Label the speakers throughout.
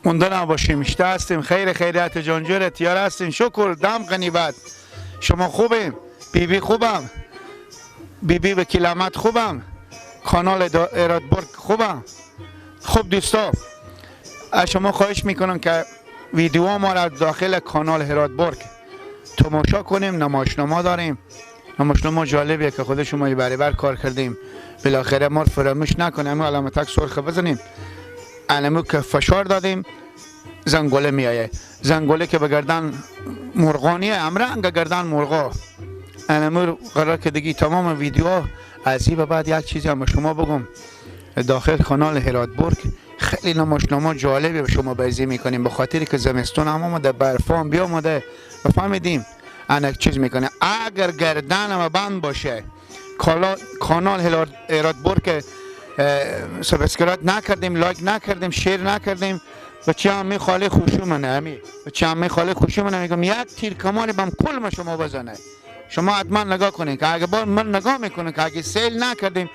Speaker 1: مونده نباشیم. اشته هستیم. خیر خیریت جانجور تیار هستیم. شکر دم غنیمت. شما خوبیم؟ بیبی خوبم؟ بیبی به کلامت خوبم؟ کانال ایرادبرگ خوبم؟ خوب دوستا، از شما خواهش میکنم که ویدیو ما را داخل کانال ایرادبرگ تماشا کنیم. نمایشنامه داریم، نمایشنامه جالبیه که خود شما بر کار کردیم. بالاخره ما فراموش نکنیم، همون علامتک سرخ بزنیم. انمو که فشار دادیم زنگوله میایه. زنگوله که به گردن مرغانیه، امرنگ گردن مرغا. انمو قرار که دیگه تمام ویدیو از این به بعد یک چیزی هم به شما بگم. داخل کانال ایرادبرگ خیلی نمایشنامه جالبی به شما بازی میکنیم، به خاطری که زمستون هم آمده، برفان بیامده. بفهمیدیم انا چیز میکنه. اگر گردن ما بند باشه، کانال ایرادبرگ سابسکرایب نکردیم، لایک نکردیم، شیر نکردیم، بچه همه خاله خوشو منه. بچه همه خاله خوشو منه. میگم یک تیر کمانی بم کل ما شما بزنه. شما حتما نگاه کنین که اگه من نگاه میکنه که اگه سیل نکردیم،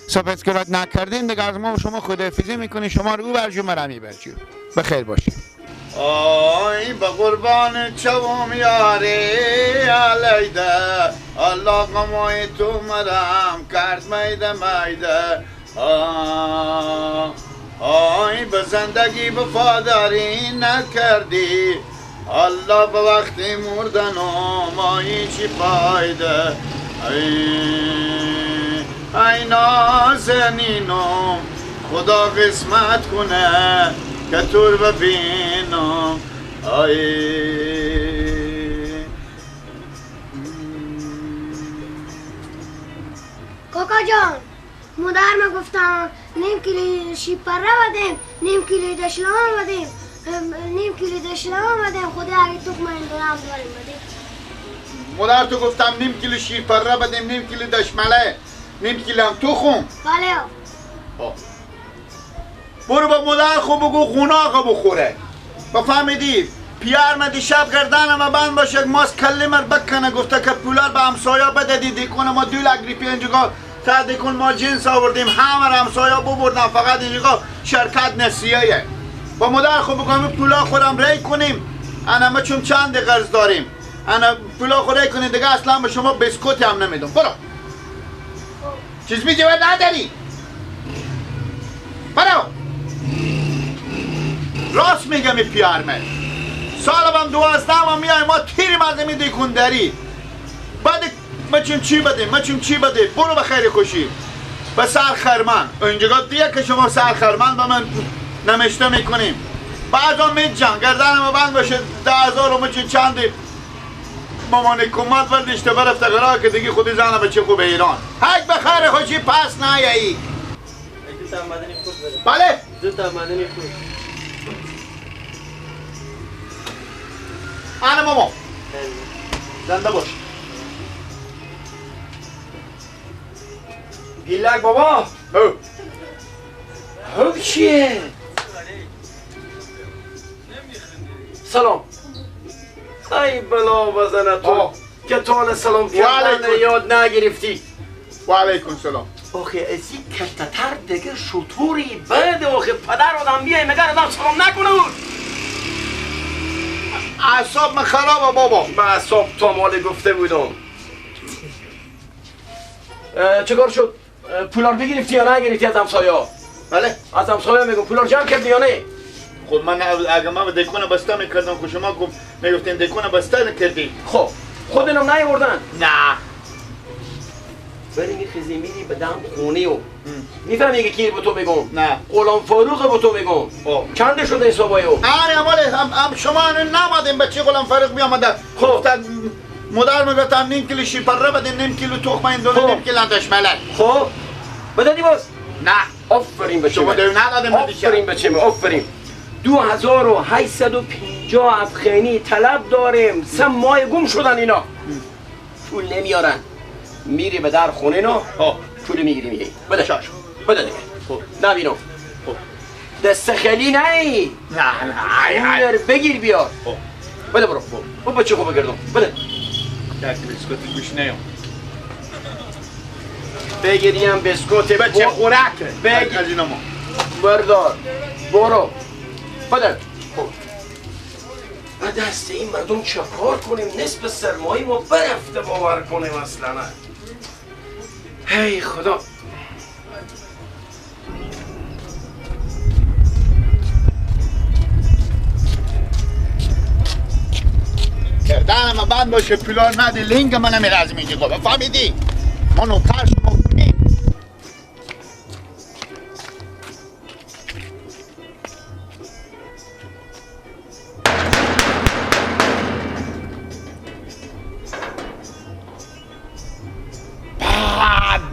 Speaker 1: سابسکرایب نکردین، دیگه از ما و شما خداحافظی میکنین. شما رو برجو مرمی برجو. بخیر باشید.
Speaker 2: آی به قربان چوم یاری علیده، الله غمای تو مرم کرد میده میده. آی به زندگی وفاداری نکردی، الله به وقتی مردن و مایی چی فایده. ای نازنینم خدا قسمت کنه که تور ببینم.
Speaker 3: کاکا جان، مادر ما گفتم نیم کیلو شیب پره بدیم، نیم کیلو دشلام بدیم، نیم کیلو دشلام بدیم. خدا اگه تخم این دارم داریم بدیم.
Speaker 2: مادر تو گفتم نیم کیلو شیر پره بدیم، نیم کیلو دشمله، نیم کیلو هم تخم.
Speaker 3: بله.
Speaker 2: برو با مادر خو بگو خونه آقا بخوره. بفهمیدی؟ پیار من دیشب گردن ما بند باشه، ماست کلی مر بکنه. گفته که پولار به همسایا بده. دیدی کنه ما 2 لک روپیه اینجا تا دیکن ما جنس آوردیم، همه را همسایا ببردن، فقط اینجا شرکت نسیه. با مادر خو بگم پولا خودم ری کنیم. انا ما چون چند قرض داریم، انا پولا خود ری کنیم دیگه. اصلا به شما بسکوتی هم نمیدم. برو چیز میگه و نداری. برو. راست میگم این پیار من. سالم 12 هم میای ما تیریم از نمی دیکن داری. بعد ما چی بده. برو به خیر خوشی. به سر خرمن اینجا دیگه که شما سر خرمن به من نمشته میکنیم. بعد هم میجن گردن ما بند باشه 10,000 و مچه چندی مامان کمت وردشته برفته گراه که دیگه خودی زنه بچه خوب ایران. حق به خیر خوشی پس نیایی. بله؟
Speaker 4: زودتا مدنی خود.
Speaker 2: آنه ماما زنده باش.
Speaker 4: گیلک بابا. هو چیه؟ سلام. ای بلا بزنه تو که تو سلام کردن یاد نگرفتی.
Speaker 2: و علیکم سلام.
Speaker 4: آخه از این کشتتر دیگه شطوری بعد آخه پدر آدم بیای مگر آدم سلام نکنه بود.
Speaker 2: اعصاب من خرابه بابا.
Speaker 4: من اعصاب تو مال گفته بودم. چکار شد؟ پولار بگرفتی یا نگرفتی از همسایا؟
Speaker 2: بله؟
Speaker 4: از همسایا میگم پولار جمع کردی یا نه؟
Speaker 2: خب من اگه من دکونه بسته میکردم که شما میگفتین دکونه بسته نکردی.
Speaker 4: خب خود اینم نیاوردن؟
Speaker 2: نه.
Speaker 4: ولی میخیزی میری به دم خونه و میفهمی که کی به تو بگم؟
Speaker 2: نه.
Speaker 4: غلام فاروق به تو بگم. چنده شده حسابای او؟
Speaker 2: هم شما نمادین بچه غلام فاروق بیامده.
Speaker 4: خب
Speaker 2: مادر میگفتم نیم کیلو شیر پره بدین، نیم کیلو تخم هندونه، نیم کیلو دشملک.
Speaker 4: خب بدادی باز؟
Speaker 2: نه.
Speaker 4: آفرین بچه
Speaker 2: شما دیو ندادیم دیشب.
Speaker 4: آفرین بچه من آفرین. 2850 افغانی طلب داریم. 3 ماه گم شدن اینا. پول نمیارن. میری به در خونه نا پول میگیری میگی بده شاش بده دیگه. نبینم دست خیلی نه. نه بگیر بیار. بده برو بچه خوب بگردم. بده
Speaker 2: یک بسکوت گوش نیام.
Speaker 4: بگیریم بسکوت
Speaker 2: بچه خورک
Speaker 4: بگیر
Speaker 2: از اینا ما
Speaker 4: بردار برو بده. به دست این مردم چه کار کنیم؟ نصف سرمایه ما برفته باور کنیم اصلا. هی خدا.
Speaker 2: گردنم بند باشه پولار نده لنگ منم میرازم اینجا گفت فهمیدی؟ ما نوکر شما کنیم.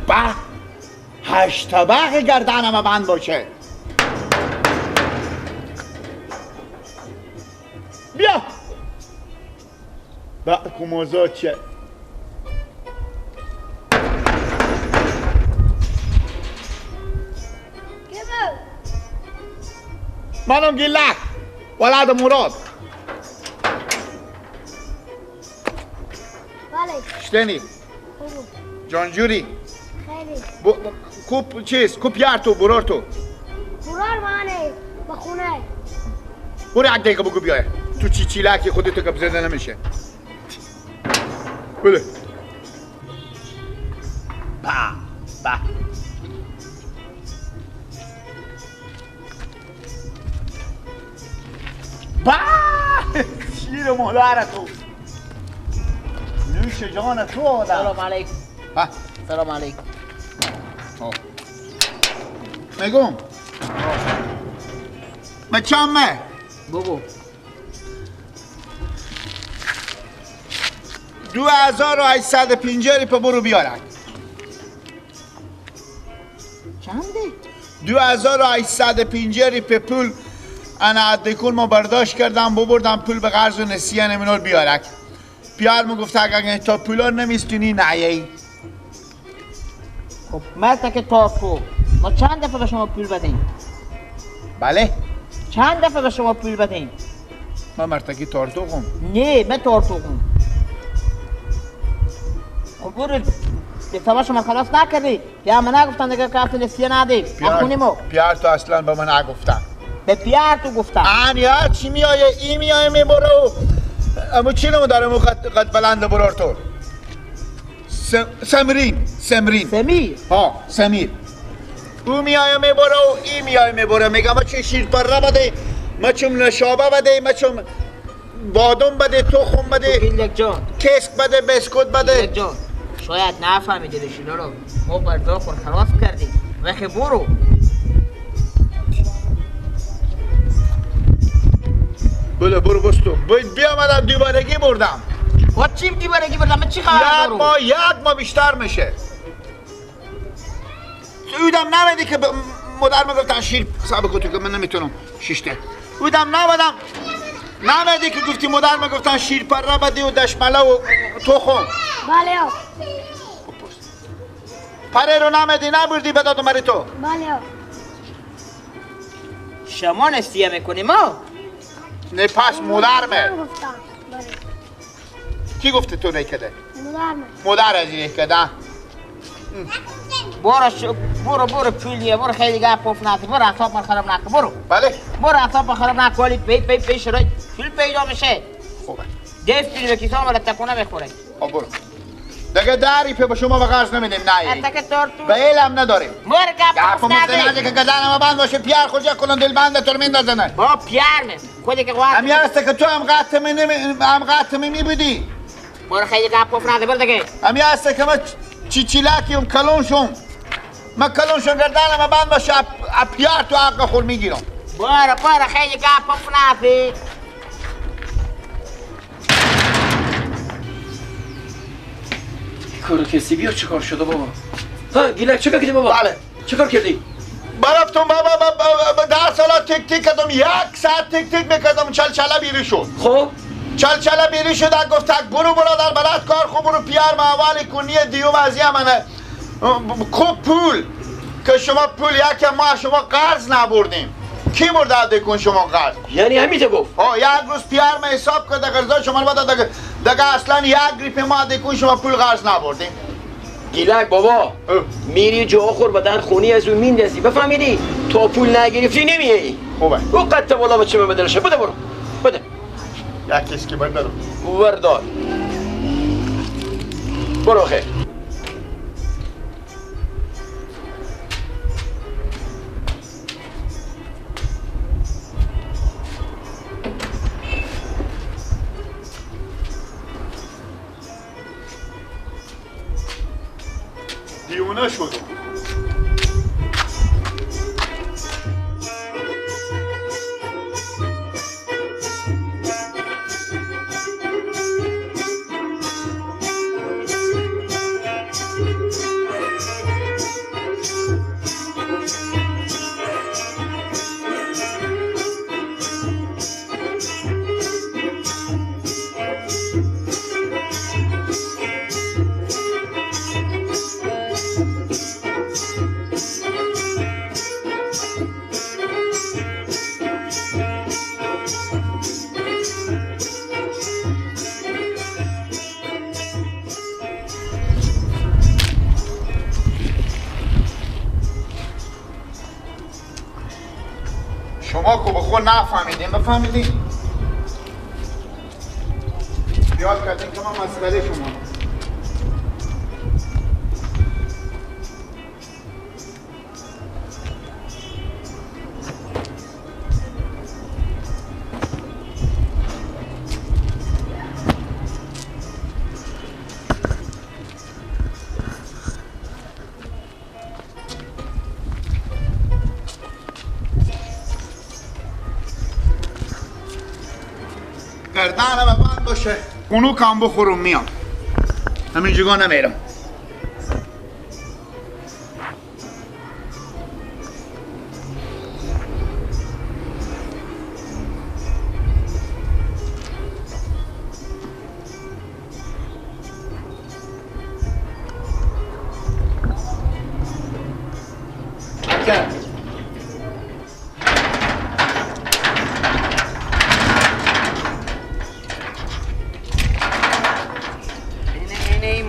Speaker 2: به 8 طبق گردنم بند باشه. بیا با کموزا چه منم گلک ولد مراد
Speaker 3: بله
Speaker 2: شتنی
Speaker 3: خوب
Speaker 2: جانجوری
Speaker 3: خیلی
Speaker 2: کوپ چیز کوپ یار تو برار تو
Speaker 3: برار مانه به خونه
Speaker 2: برو یک دقیقه بگو بیای تو چی چیلکی خودتو کپ زنده نمیشه بله با با شیر مادر تو نوش جان تو آدم
Speaker 5: سلام علیکم.
Speaker 2: ها
Speaker 5: سلام علیکم.
Speaker 2: میگم مچامه
Speaker 5: بگو.
Speaker 2: 2850 ریپه برو بیارن
Speaker 5: چنده؟
Speaker 2: 2850 ریپه پول انا عدکون ما برداشت کردم ببردم پول به قرض و نسیه نمینال بیارک پیار ما گفت اگر تا پولا نمیستونی نعیه
Speaker 5: خب مرد که تاکو ما چند دفعه به شما پول بدیم؟
Speaker 2: بله
Speaker 5: چند دفعه به شما پول بدیم؟
Speaker 2: من مرتکی تارتوقم
Speaker 5: نه من تارتوقم. خب برو دفعه شما خلاص نکردی یا من نگفتم دیگه کارت نسیه ندیم اخونیمو
Speaker 2: پیار تو اصلا به من نگفتم
Speaker 5: به پیار تو گفتم
Speaker 2: آن یا چی میایه ای میایه میبرو اما چی نمو داره مو قد بلنده برار تو سمرین
Speaker 5: سمیر
Speaker 2: ها سمیر او میایه میبره و ای میایه میبره میگه ما چه شیر پره بده ما چون نشابه بده ما چون بادم بده تخم بده
Speaker 5: گیلک جان
Speaker 2: کسک بده بسکوت بده
Speaker 5: گیلک جان شاید نفهمیدی رشینا رو ما برداخت خلاص کردیم وقتی برو
Speaker 2: بله برو بستو بیا مدم دوبارگی بردم
Speaker 5: خود چیم دیبارگی بردم من چی خواهد برو؟
Speaker 2: یک ما بیشتر میشه سعودم نمیدی که مدر میگفتن شیر صاحب کتو که من نمیتونم شیشته بودم نمیدی که گفتی مدر میگفتن شیر پره بدی و دشمله و تخم
Speaker 3: بله ها
Speaker 2: پره رو نمیدی نبردی بداد مری تو
Speaker 3: بله ها
Speaker 5: شما نسیه میکنیم ما؟
Speaker 2: نه پس مدر
Speaker 3: من گفتم بله
Speaker 2: کی گفته تو نکده
Speaker 3: مدر
Speaker 2: مدر از این کده
Speaker 5: برو پولیه برو خیلی گپ پف نکن برو اعصاب من خراب نکن برو
Speaker 2: بله
Speaker 5: اعصاب من خراب نکن ولی پی شرایط پول پیدا میشه
Speaker 2: خوبه
Speaker 5: دست پول به کیسه آمده تکونه بخوره
Speaker 2: خب برو دیگه دری به شما به قرض نمیدیم نه
Speaker 5: اتک تارتو
Speaker 2: به علم نداریم
Speaker 5: برو گپ پف
Speaker 2: نده که گدن ما بند باشه پیار خوشی کنن دل بنده تو رو میندازنه
Speaker 5: با پیار می خودی که قوات
Speaker 2: همی هسته که تو هم قطمه میبودی
Speaker 5: برو خیلی گپ پف نده برو دیگه
Speaker 2: همی هسته که ما چیچیلکیم کلون شم ما کلون شم گردن ما بند باشه پیار تو حق خور میگیرم
Speaker 5: برو خیلی گپ پف نده
Speaker 4: کار کسی بیار چه کار شده بابا؟ ها گیلک چه کردی بابا؟
Speaker 2: بله
Speaker 4: چه کار کردی؟
Speaker 2: برفتم بابا در سالا تک تک کردم 1 ساعت تک تک میکردم چلچله بیری شد
Speaker 4: خب
Speaker 2: چلچله بیری شد گفتک برو برادر بلد کار خوب برو پیار ما اول کنی دیوم از یمنه خوب پول که شما پول یک ماه شما قرض نبردیم کی برده کن شما قرض
Speaker 4: یعنی همیشه گفت
Speaker 2: یک روز پیار ما حساب کرده قرضا شما بده دیگه اصلا یک گریپ ما کن شما پول قرض نبردیم
Speaker 4: گیلک بابا میری جا خور به در خونی از اون میندازی بفهمیدی تا پول نگرفتی نمیایی
Speaker 2: خوبه
Speaker 4: او قطع والا بچه من بدلشه بده برو بده
Speaker 2: یک کسی که بردارم
Speaker 4: وردار برو خیر
Speaker 2: دیونه شده شما که به خود نفهمیدین بفهمیدین یاد کردین که من مسئله شما گردنم بند باشه اونو کم بخورم میام همین جگاه نمیرم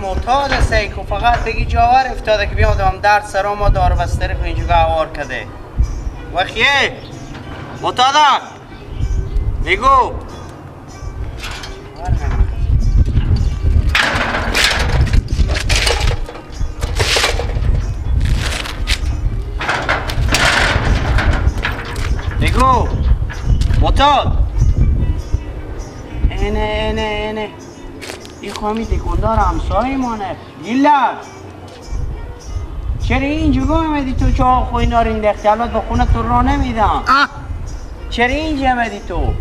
Speaker 6: معتاد سیکو فقط بگی جاور افتاده که بیادم درد سرا ما دار بستری خو اینجا گوار کده وخیه معتادا بگو بگو معتاد اینه این خواهمی تکندار همسایه مانه گیلک چرا اینجا آمدی تو چه خوی نارین دختی البته به خونه تو را نمیدم چرا اینجا آمدی تو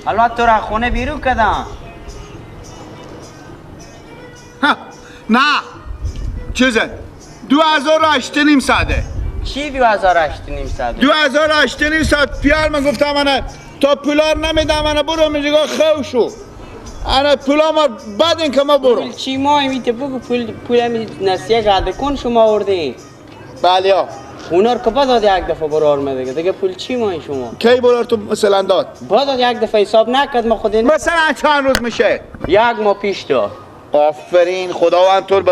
Speaker 6: البته تو را خونه بیرو کدم
Speaker 2: نه چیزه 2008 نیم ساعته
Speaker 6: چی 2008 نیم ساعت
Speaker 2: 2008 نیم ساعت پیار من گفتم منه تا پولار نمیدم منه برو میجگاه خو شو انا پولا ما بعد این که ما برو
Speaker 6: پول چی ما میته بگو پول همی نسیه قدر کن شما آورده
Speaker 2: بله ها
Speaker 6: اونا رو که با داد یک دفعه برار مده دیگه پول چی ما شما
Speaker 2: کی برار تو مثلا داد
Speaker 6: با داد یک دفعه حساب نکرد ما خود
Speaker 2: مثلا چند روز میشه
Speaker 6: یک ماه پیش داد
Speaker 2: آفرین خداوند تو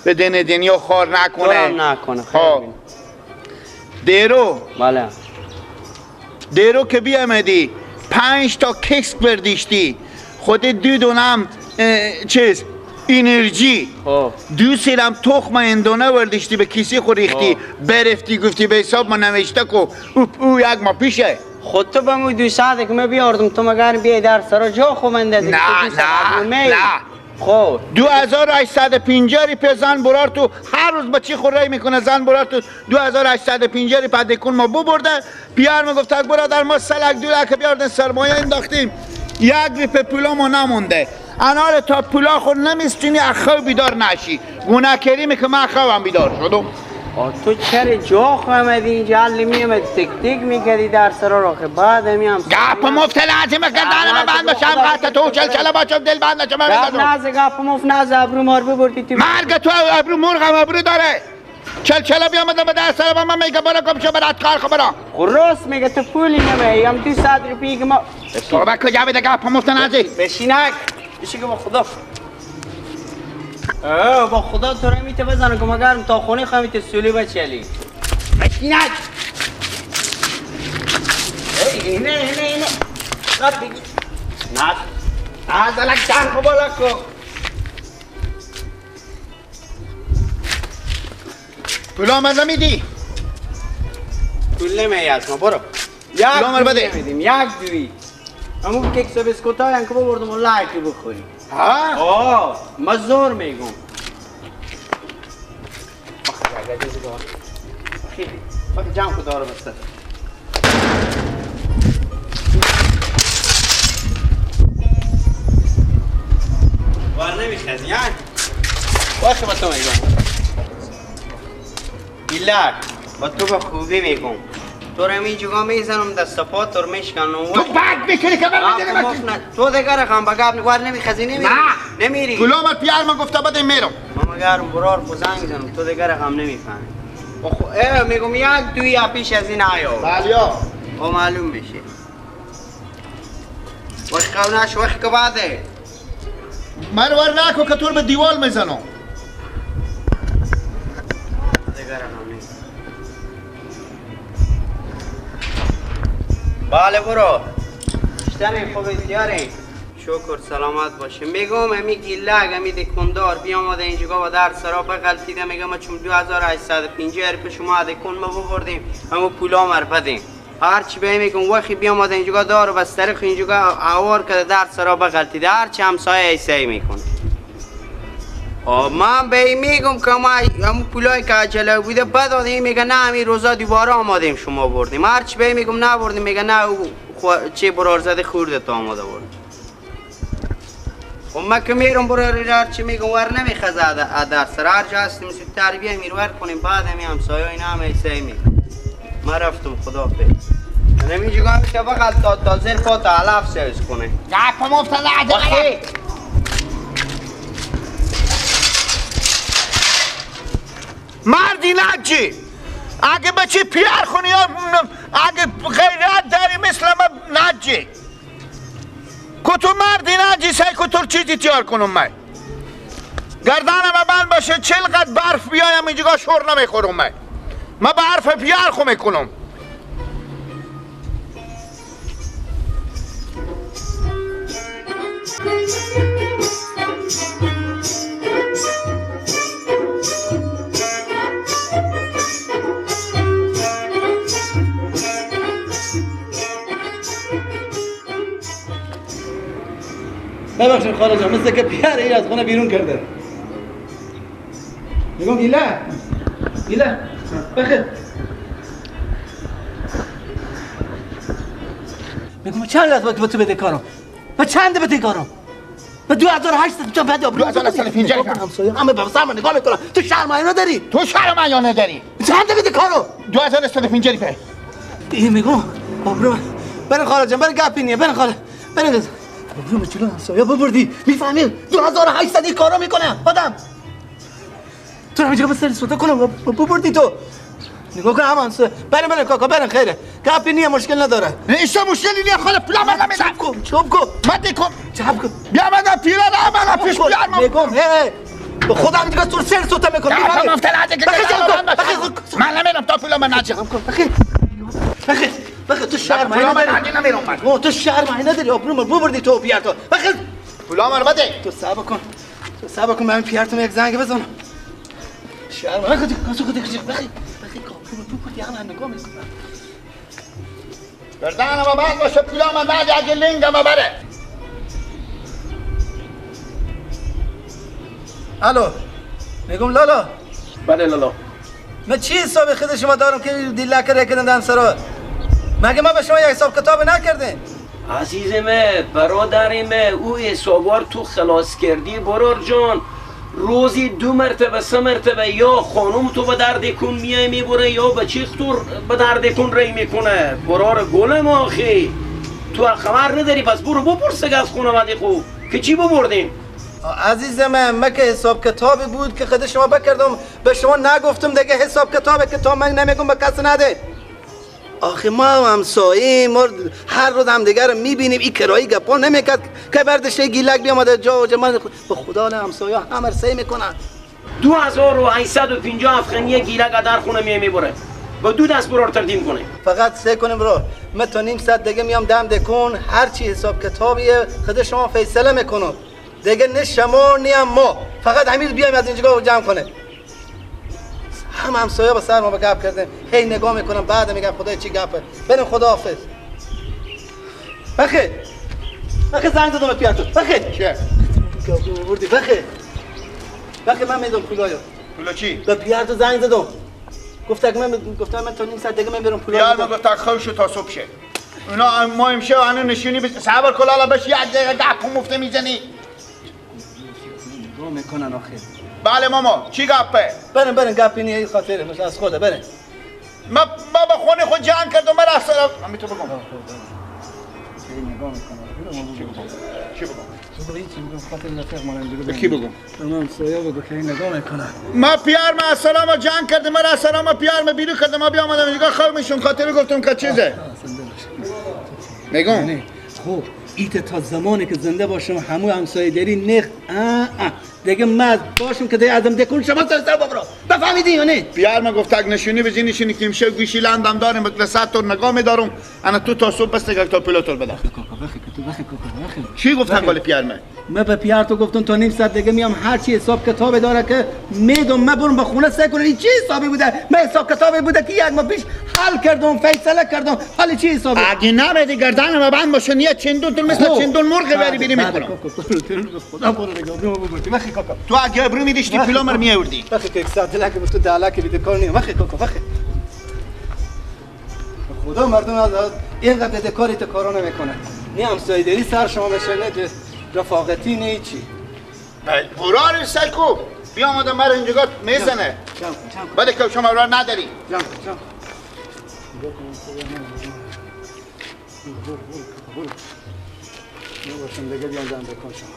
Speaker 2: به دین دنیا خار نکنه
Speaker 6: نکنه
Speaker 2: ها دیرو
Speaker 6: بله
Speaker 2: دیرو که بیامدی 5 تا کیکس بردیشتی خود دونم چیز انرژی دو سیرم تخم اندونه وردیشتی به کیسی خود ریختی برفتی گفتی به حساب ما نوشته کو او یک ما پیشه
Speaker 6: خود تو بموی 200 که من بیاردم تو مگر بیای در سرا جا خو من دادی
Speaker 2: نه
Speaker 6: خب
Speaker 2: 2850 روپیه زن برار تو هر روز با چی خوری میکنه زن برار تو 2850 روپیه دکون ما برده پیار ما گفت برادر ما سلک 2 لک بیاردن سرمایه انداختیم 1 روپیه پولا ما نمونده انال تا پولا خود نمیستینی اخو بیدار نشی گناه کریمی که من اخو هم بیدار شدم
Speaker 6: تو چرا جا خو آمدی اینجا حل میامد تک تک میکردی در سرا را که بعد همیم
Speaker 2: گپ مفت لازمه کردن من بند باشم قطع تو چلچله باشم دل بند نشم
Speaker 6: گپ مفت نز ابرو مار ببردی تو
Speaker 2: مرگ تو ابرو مرغم ابرو داره چلچله بیامده به در سر من میگه برا کم شو برات کار خبرا
Speaker 6: راست میگه تو پولی نمی هم 200 روپیه که ما
Speaker 2: تو بکل جاوید گپ مفت نزی
Speaker 6: بشینک بشی که با خدا با خدا تو رو میته بزنه که مگرم تا خونه خواهی میته سولی بچلی بشینک اینه رد بگی ازالک جان کو بالا کو
Speaker 2: پولا من نمیدی؟
Speaker 6: پول نمیاد ما برو
Speaker 2: پولامر بده.
Speaker 6: میدیم یک دوی همون کیک بسکوت های انکو بردم و لایکی بخوری
Speaker 2: ها؟
Speaker 6: ما زور میگم بخی جمع کو داره بسته وار نمیخوازی ها؟ باشه با تو میگم ایلک با تو به خوبی میگم تو رو اینجا میزنم دست پا تو رو میشکنم
Speaker 2: تو بد میکنی که من میدونی من
Speaker 6: تو دیگه رقم بگم وار نمیخوازی نمیری نمیری
Speaker 2: پولا من پیار من گفته بده میرم
Speaker 6: ما مگرم برار خوزنگ میزنم تو دیگه رقم نمیفهمی میگم یک دوی یا پیش از این آیا
Speaker 2: بلیا
Speaker 6: او معلوم بشه وقت قوناش وقت که بعده
Speaker 2: من ور نکو که تو رو به دیوال میزنم
Speaker 6: دیگه رقم نیست بله برو اشتنی خوب ایتیاری شکر سلامت باشه میگم امی گیلگ امی دکندار بیاماده اینجا و در سرا بغلطیده میگم چون 2850 روپیه شما دکن ما ببردیم اما پولا مر بدیم هرچی به میگم وقتی بیاماده اینجا دار و بسترخ اینجا آوار کرده در سرا بغلطیده هرچی همسایه ایسایی میکنه من به این میگم که ما همون پولای که عجله بوده بدادیم میگه نه همین روزا دوباره آمادیم شما بردیم هرچی به میگم نبردیم میگه نه چه برار زده خورده تا آماده بردیم خب من که میرم براری هرچی میگم ور نمیخوازه در سر هر جا هستیم سوی تربیه میرور کنیم بعد همی همسایه اینا هم ایسایی میگم من رفتم خدا فکر نمیجی گاهی که بقل تا زیر پا تا علف سویز کنه
Speaker 2: نکم افتاده عجله مردی نجی اگه بچه پیار خونی یا اگه غیرت داری مثل من نجی کتو مردی نجی سعی کتور چیزی تیار کنم من گردانم بند باشه چلقدر برف بیایم اینجا شور نمیخورم من برف پیار خو میکنم
Speaker 7: ببخشید خاله جان مثل که پیاره ای از خونه بیرون کرده میگم گیله بخیر میگم چند لحظه به تو بده کارم و چند بده کارم به 2800 تا بده
Speaker 2: 2850
Speaker 7: همسایه همه به سر من نگاه میکنن تو شرم نداری
Speaker 2: تو شرم یا نداری
Speaker 7: چند بده کارم
Speaker 2: 2850 روپیه
Speaker 7: این میگم آبرو برن خاله جان برن گپی نیه برن خاله برن آبرو چلو همسایه ببردی میفهمی 2800 کارا میکنه آدم تو رو میگم سر سوتا کنم ببردی تو نگاه کن امان برن کاکا برن خیره گپی نیه مشکل نداره
Speaker 2: ایسا مشکلی نیه خاله پولا من نمیدم
Speaker 7: چوب کن
Speaker 2: مدی کن
Speaker 7: چپ کن
Speaker 2: بیا من پیرا من پیش بیار من
Speaker 7: نگم به خدا هم دیگه تو سر سوتا میکنم
Speaker 2: من افتاده که من نمیدم تا پولا من نجم
Speaker 7: بخیر تو شرم نداری تو شرم نداری آبرو من ببردی تو پیرتو بخیر
Speaker 2: پولا من بده
Speaker 7: تو صبر کن من پیرتو یک زنگ بزنم شرم بخیر بخیر آبرو ببردی همه نگاه میکنم
Speaker 2: گردانم بند باشه پولا من نده اگه لنگم بره
Speaker 7: الو میگم لالا
Speaker 4: بله لالا
Speaker 7: من چی حساب خود شما دارم که دیلکه رکندن دن سرا مگه ما به شما یک حساب کتاب نکردیم
Speaker 4: عزیزم برادرم او حسابار تو خلاص کردی برار جان روزی 2 مرتبه 3 مرتبه یا خانم تو به دردکون میای میبره یا به چیختور به دردکون ری میکنه برار گلم آخی تو خبر نداری پس برو بپرسه از خانواده خوب که چی ببردین
Speaker 7: عزیز من که حساب کتابی بود که خود شما بکردم به شما نگفتم دیگه حساب کتابه که تا من نمیگم به کسی نده آخه ما همسایه ما هر روز هم دیگر رو میبینیم. این کرایی گپا نمیکرد که بردشه گیلک بیامده جا و جمعه. به خدا همسایه همه سعی میکنن.
Speaker 4: 2850 افغانی گیلک در خونه میبره با 2 دست برار تردیم کنه.
Speaker 7: فقط سعی کنیم برو. من تا نیم ساعت دیگه میام دم دکون هر چی حساب کتابیه خود شما فیصله میکنم. دیگه نه شما نه ما، فقط همین بیایم از اینجا جمع کنه. همسایه با سر ما به گپ کردن، هی نگاه میکنم بعد میگم خدای چی گپه. بریم خداحافظ. بخیر زنگ زدم به پیرتو. بخیر
Speaker 2: چه؟
Speaker 7: بردی بخیر من میدونم پولایو.
Speaker 2: پولا چی؟
Speaker 7: به پیرتو زنگ زدم. گفتم من تا نیم ساعت دیگه من برم پولایو.
Speaker 2: یاد من گفت خوشو تا صبح شه. اونا ما امشب انا نشونی بس صبر کلالا بش یک دقیقه گپ مفته میزنی.
Speaker 7: رو میکنن آخه.
Speaker 2: بله ماما چی گپه؟
Speaker 7: بریم گپی نیه خاطره مثل از خوده. بریم
Speaker 2: ما با خونه خود جمع کردم من رفتم. امی تو بگم چی بگم؟ به کی بگم؟
Speaker 7: من سایه بگو که نگاه میکنه.
Speaker 2: ما پیار ما السلام جمع کردم من السلام پیار ما بیرو کردم ما بیام آمدم اینجا خواب میشم خاطر گفتم که چیزه میگم
Speaker 7: خب ایت تا زمانی که زنده باشم همو همسایه داری نخ دیگه مز باشم که دیگه ازم دکون شما سر ببرو. بفهمیدی یا نه؟
Speaker 2: پیار ما گفت اگه نشونی بزی نشونی که امشب گوشی لندم دارم به 100 تا نگاه میدارم انا تو تا صبح بس دیگه تا پیلوتور بده. چی گفتن قال پیار من
Speaker 7: به پیار تو گفتم تا نیم ساعت دیگه میام هر چی حساب کتاب داره که میدم من برم به خونه سعی کنم این چی حسابی بوده. من حساب کتابی بوده که یک ماه پیش حل کردم فیصله کردم. حالا چی حسابی؟
Speaker 2: اگه نمیدی گردن ما بند باشه نیه چندون تو مثل چندون مرغ بری بیری میکنم.
Speaker 7: خدا برو نگاه
Speaker 2: تو اگه ابرو میدیشتی پیلومر میاوردی.
Speaker 7: بخی که 100 لک به تو 10 لک بیده کار نیم. بخی خدا مردم از اینقدر بده کاری تو کارا نمیکنه. نه همسایه‌داری سر شما بشه نه رفاقتی نه چی.
Speaker 2: برار سلکو بیا آمدم مرا اینجا میزنه. بله که شما برار نداری.
Speaker 7: جمع نباشم دیگه بیان زنده کن شما.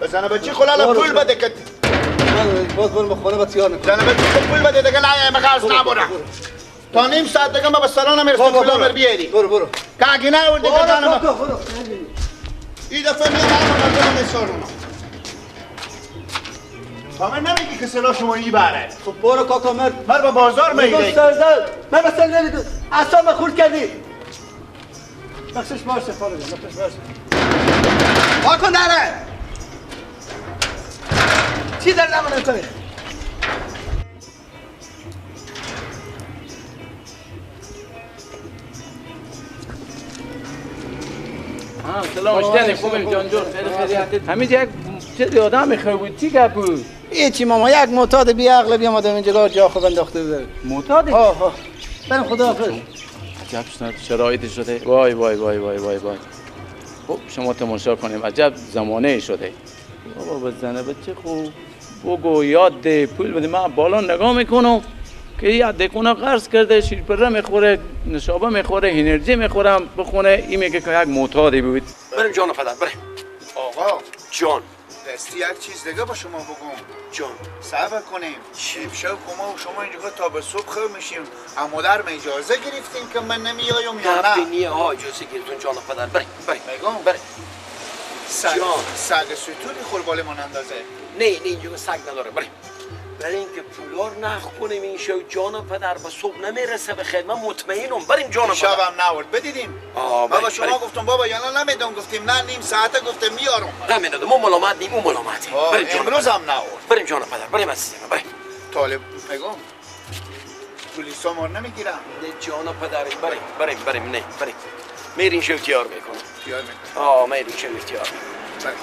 Speaker 2: بزنه بچی خلالا پول بده که
Speaker 7: من باز برم به خونه با تیار نکنم.
Speaker 2: زنه بچی پول بده دیگه نه مقاس نبرم. تا نیم ساعت دیگه ما به سالن میرسیم پیلومر بیاری.
Speaker 7: برو
Speaker 2: که اگه نه اون دیگه جانم
Speaker 7: برو
Speaker 2: این دفعه میام همون مردم نسارم. تا من نمیگی که سلا شما ای بره.
Speaker 7: خب برو کاکا مر
Speaker 2: به بازار میگی.
Speaker 7: من مثلا نمیدونم اصلا خورد کردی. بخشش باشه خالد بخشش باشه. واکن داره. چی در نمونه کنی؟
Speaker 8: سلام خوبیم جان جون خیلی همین یک چه آدم میخوای بود چی گپ بود
Speaker 7: هیچی ماما یک معتاد بی عقل بیام آدم اینجا جا خوب انداخته بده
Speaker 8: معتاد
Speaker 7: ها بریم خداحافظ.
Speaker 8: عجب شرایطی شده وای خب شما تماشا کنیم عجب زمانه شده بابا بزنه بچه خوب بگو یاد ده پول بده من بالا نگاه میکنم که یاد دکونه قرض کرده شیرپره میخوره نشابه میخوره انرژی میخورم بخونه این میگه که یک معتادی بود.
Speaker 4: بریم جان پدر بریم.
Speaker 2: آقا
Speaker 4: جان
Speaker 2: دستی یک چیز دیگه با شما بگم.
Speaker 4: جان
Speaker 2: صبر کنیم. شب ما و شما اینجا تا به صبح خواب میشیم. اما در ما اجازه گرفتیم که من نمیایم یا نه؟
Speaker 4: نه ها اجازه گرفتون جان پدر بریم
Speaker 2: میگم
Speaker 4: بریم.
Speaker 2: سگ سوتونی خوربال من اندازه.
Speaker 4: نه اینجا سگ نداره بریم. برای اینکه پولار نخ کنیم این شو جان پدر به صبح نمیرسه به خیر من مطمئنم. بریم جان پدر.
Speaker 2: شبم نورد بدیدیم. بابا شما گفتم بابا یالا نمیدون گفتیم نه نیم ساعته گفتم میارم.
Speaker 4: نمیدونم ما ملامت نیم اون ملامته. بریم جان
Speaker 2: امروز هم نورد.
Speaker 4: بریم جان پدر بریم عزیزم بریم.
Speaker 2: طالب میگم پلیسا ما نمیگیرن.
Speaker 4: نه جان پدر بریم نه بریم. میرین شو اختیار میکنم.
Speaker 2: اختیار میکنم.
Speaker 4: میرین شو اختیار.
Speaker 2: بریم.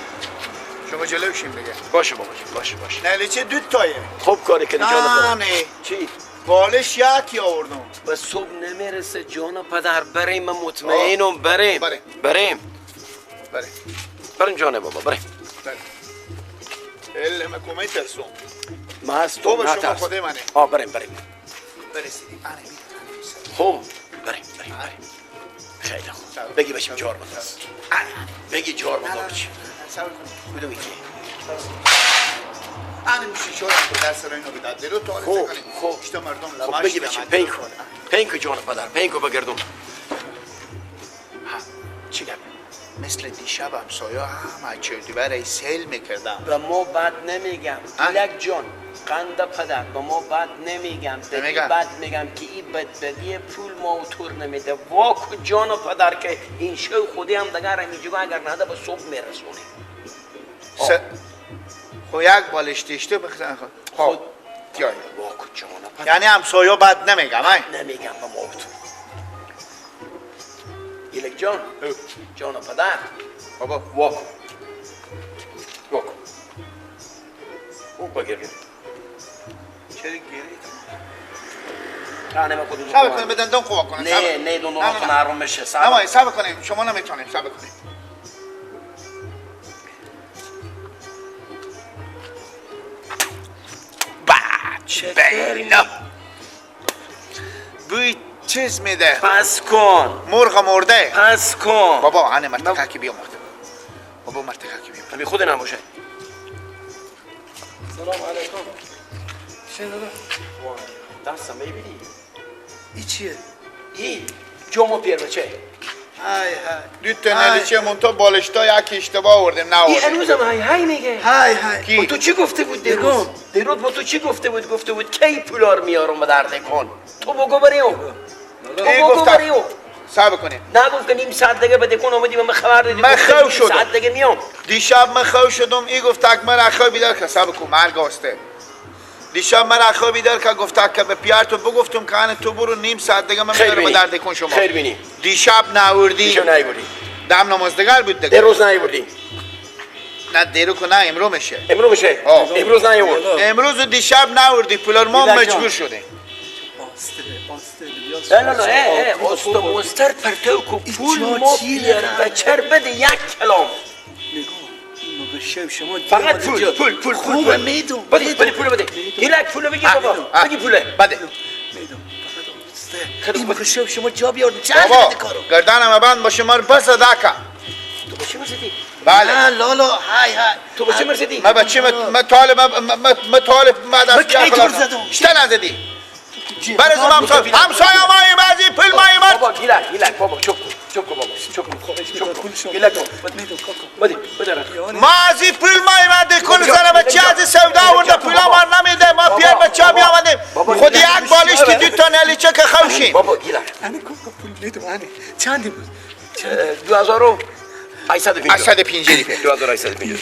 Speaker 2: شما جلوشیم دیگه.
Speaker 4: باشه بابا باشه.
Speaker 2: نه چه دو تایه.
Speaker 4: خوب کاری کردی جان پدر.
Speaker 2: نه
Speaker 4: چی؟
Speaker 2: بالش یکی آوردم.
Speaker 4: به صبح نمیرسه جان پدر بریم من مطمئنم بریم جان بابا بریم.
Speaker 2: علم کمی ترسون.
Speaker 4: ما از
Speaker 2: تو به شما
Speaker 4: نترس.
Speaker 2: خوده منه.
Speaker 4: بریم
Speaker 2: برسیدیم.
Speaker 4: خوب بریم خیلی خوب بگی بشیم جار بدرس بگی جار بدرس بچی
Speaker 2: صبر کن.
Speaker 4: بدو میگی
Speaker 2: همین میشه شورا در سر اینو بداد درو تو
Speaker 4: خوب خوب
Speaker 2: اشتا مردم
Speaker 4: خب
Speaker 2: لماش
Speaker 4: بگی بچه پینکو جان پدر پینکو بگردم چی گفت
Speaker 2: مثل دیشب همسایه همه چردی برای سیل میکردم
Speaker 6: به ما بد نمیگم ایلک جان قند پدر به ما بد نمیگم
Speaker 2: نمیگم.
Speaker 6: بد میگم که این بدبگی پول ما و طور نمیده واکو جان و پدر که این شو خودی هم دگر همیجگاه اگر نده به صبح میرسونه
Speaker 2: خب یک بالش دیشته بخزن خود یای
Speaker 6: واکو جان و پدر
Speaker 2: یعنی همسایه بد نمیگم
Speaker 6: نمیگم به ما و طور ایلک جان جان و پدر
Speaker 2: بابا
Speaker 4: واکو او بگردم
Speaker 2: چرا گیری
Speaker 4: تانه ما خودمون
Speaker 2: صبر کنیم بدن دون خواه کنیم
Speaker 4: نه دون کنه حرام بشه
Speaker 2: نمایی صبر کنیم شما نمیتونیم صبر کنیم بینا بوی چیز میده
Speaker 4: پس کن
Speaker 2: مرغ مرده
Speaker 4: پس کن
Speaker 2: بابا آنه مرتقه که بیام بابا مرتقه که بیام
Speaker 4: بی خود نباشه
Speaker 7: سلام علیکم چه دادا؟
Speaker 4: دستم ببینی
Speaker 7: ای چیه؟
Speaker 4: ای جامو پیر بچه
Speaker 2: های های دو تنلی چه منطقه بالشتا یک اشتباه آوردیم نه
Speaker 4: این
Speaker 2: آوردیم
Speaker 4: هنوزم های میگه
Speaker 7: های های
Speaker 2: کی؟
Speaker 4: با تو چی گفته بود دیروز؟ دیروز با تو چی گفته بود کی پولار میارم به درد کن تو بگو بریو تو
Speaker 2: ای
Speaker 4: بگو
Speaker 2: گفتم
Speaker 4: بریو
Speaker 2: صبر کنیم
Speaker 4: نگفت که نیم ساعت دیگه بده کن آمدی به من خبر دادی
Speaker 2: من
Speaker 4: گفتی
Speaker 2: خو
Speaker 4: نیم
Speaker 2: شدم.
Speaker 4: ساعت دیگه میام
Speaker 2: دیشب من خواب شدم ای گفت که من اخواه بیدار که صبر کن مرگ آسته دیشب من اخواه بیدار که گفت که به پیار تو بگفتم که آن تو برو نیم ساعت دیگه من میارم به درد کن شما
Speaker 4: خیر بینی
Speaker 2: دیشب ناوردی
Speaker 4: دیشب نیوردی
Speaker 2: دم نمازدگر بود دیگه
Speaker 4: دیروز نیوردی
Speaker 2: نه دیرو که نه امرو میشه
Speaker 4: امروز میشه
Speaker 2: آه.
Speaker 4: امروز نیورد
Speaker 2: امروز و دیشب ناوردی پولار ما مجبور شدیم
Speaker 4: آسته مستر پرتو کو پول ما بیاره بچر بده یک کلام فقط پول
Speaker 7: خوبه میدون
Speaker 4: بده پول بده ایلک پول بگی بابا بگی پوله
Speaker 2: بده
Speaker 7: این موقع شب شما جا بیارد
Speaker 2: بابا گردنم بند باشه ما رو بس دکا
Speaker 4: تو به چی مرسیدی؟
Speaker 2: بله
Speaker 7: لالا های های
Speaker 4: تو به چی مرسیدی؟
Speaker 2: ما بچه ما طالب ما طالب ما دست
Speaker 7: کی دور زدم؟
Speaker 2: شته نزدی برای زمان همسایه مایی بعضی پل مایی مرد
Speaker 4: بابا ایلک بابا چوب کن بابا چوب کن ایلک بده
Speaker 2: ما از این پل مایی مرد کل سر بچه از سودا ورده پولا مار نمیده ما پیار بچه ها بیامدیم خود یک بالش که دو تا نلیچه که خوشیم
Speaker 4: بابا ایلک
Speaker 7: اینه پول میدون اینه چندی بود
Speaker 2: 850 روپیه
Speaker 4: 2850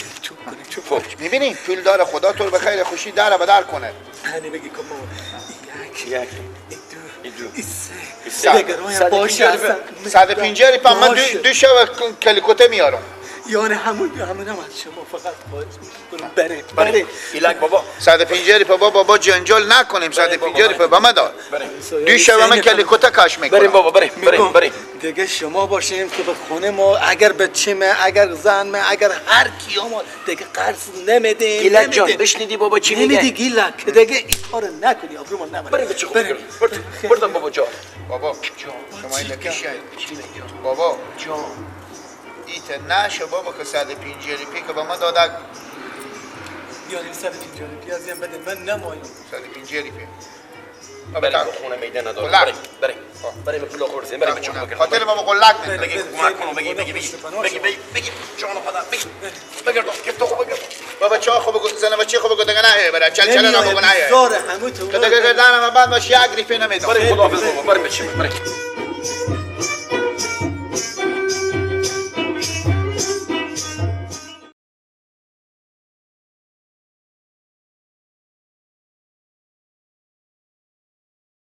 Speaker 7: چوب
Speaker 2: میبینی پول داره خدا تو رو به خیر خوشی داره بدر کنه
Speaker 7: اینه بگی که ما
Speaker 4: یک
Speaker 7: سه دیگه رویم باشه اصلا
Speaker 2: 150 روپیه من دو شب کلیکوته میارم
Speaker 7: یعنی همون هم از شما فقط خواهش میکنم بره
Speaker 4: ایلک بابا
Speaker 2: 150 روپیه بابا جنجال نکنیم 150 روپیه به من دار دو شب من کلیکوته کاش میکنم
Speaker 4: بریم بابا بریم
Speaker 7: دیگه شما باشیم که به خونه ما اگر بچه‌مه اگر زنمه اگر هر کیامو دیگه قرض نمیدیم
Speaker 4: ایلک جان بشنیدی بابا چی میگه؟
Speaker 7: نمیدی گیلک دیگه این کارو نکنی آبرومون نبره
Speaker 4: بریم بچه خوب بردم بابا جان
Speaker 2: بابا شما این لکیشه بابا
Speaker 4: جان
Speaker 2: ایت نشه بابا که 150 روپیه که به من داده
Speaker 7: بیاریم 150 پیازی هم بده من نمایم
Speaker 2: 150 روپیه
Speaker 4: بریم به خونه میده ندارم
Speaker 2: قلق.
Speaker 4: بریم پول آخورسیم بریم بچه خوب
Speaker 2: خاطر ما قلق
Speaker 4: بگی کمک کنو بگی جان خدا بگردم گفتو خوب بگردم
Speaker 2: بابا چه خوب زن بچه خوب دیگه نه بره چل نگو نه
Speaker 7: زار همه تو
Speaker 2: دیگه گردن ما بعد باش یک روپیه نمیدم
Speaker 4: بریم خداحافظ بابا بریم بچه بریم